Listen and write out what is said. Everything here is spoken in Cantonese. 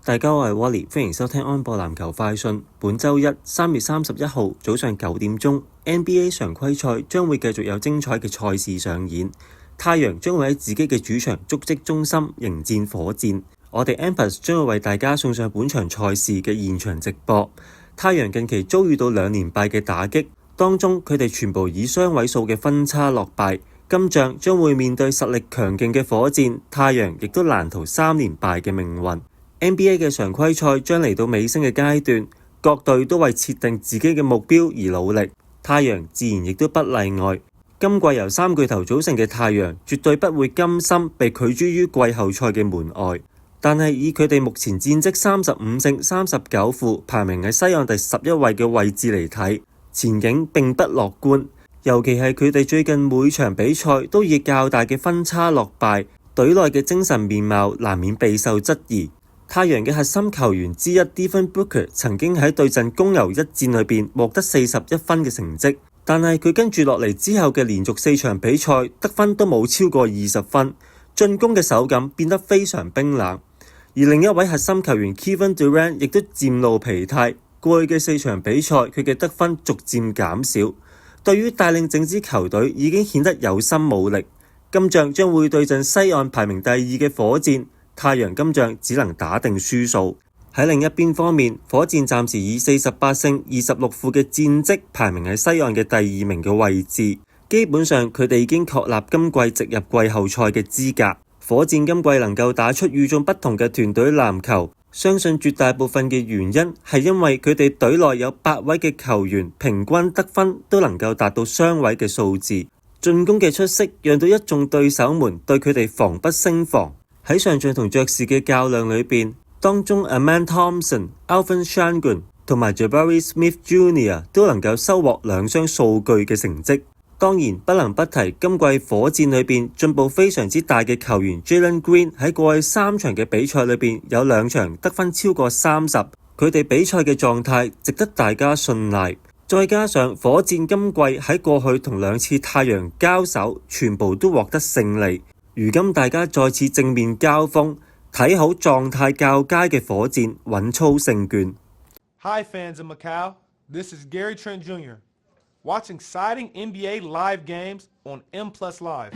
大家好，我係 Wally， 歡迎收聽安播籃球快訊。本週一3月31號早上9點鐘 ，NBA 常規賽將會繼續有精彩嘅賽事上演。太陽將會喺自己嘅主場足跡中心迎戰火箭。我哋 Ampus 將會為大家送上本場賽事嘅現場直播。太陽近期遭遇到2連敗嘅打擊，當中佢哋全部以雙位數嘅分差落敗。今仗將會面對實力強勁嘅火箭，太陽亦都難逃3連敗嘅命運。NBA 嘅常規賽將嚟到尾聲嘅階段，各隊都為設定自己嘅目標而努力，太陽自然亦都不例外。今季由3巨頭組成嘅太陽絕對不會甘心被拒諸於季後賽嘅門外，但係以佢哋目前戰績35勝39負，排名喺西岸第11位嘅位置嚟睇，前景並不樂觀。尤其係佢哋最近每場比賽都以較大嘅分差落敗，隊內嘅精神面貌難免備受質疑。太陽嘅核心球員之一 Devin Booker 曾經喺對陣公牛一戰裏邊獲得41分嘅成績，但係佢跟住落嚟之後嘅連續4場比賽得分都冇超過20分，進攻嘅手感變得非常冰冷。而另一位核心球員 Kevin Durant 亦都漸露疲態，過去嘅4場比賽佢嘅得分逐漸減少，對於帶領整支球隊已經顯得有心冇力。今仗將會對陣西岸排名第2嘅火箭。太陽今仗只能打定輸數。喺另一邊方面，火箭暫時以48勝26負嘅戰績排名喺西岸嘅第2名嘅位置，基本上佢哋已經確立今季直入季後賽嘅資格。火箭今季能夠打出與眾不同嘅團隊籃球，相信絕大部分嘅原因係因為佢哋隊內有8位嘅球員平均得分都能夠達到雙位嘅數字，進攻嘅出色讓到一眾對手們對佢哋防不勝防。喺上仗同爵士嘅較量裏邊，當中 Amen Thompson、Alvin Sengun 同埋 Jabari Smith Jr. 都能夠收穫2雙數據嘅成績。當然不能不提今季火箭裏邊進步非常之大嘅球員 Jalen Green 喺過去3場嘅比賽裏邊有2場得分超過30，佢哋比賽嘅狀態值得大家信賴。再加上火箭今季喺過去同2次太陽交手全部都獲得勝利。如今大家再次正面交鋒，睇好狀態較佳嘅火箭穩操勝券。Hi fans of Macau, this is Gary Trent Jr. Watch exciting NBA live games on M+ Live.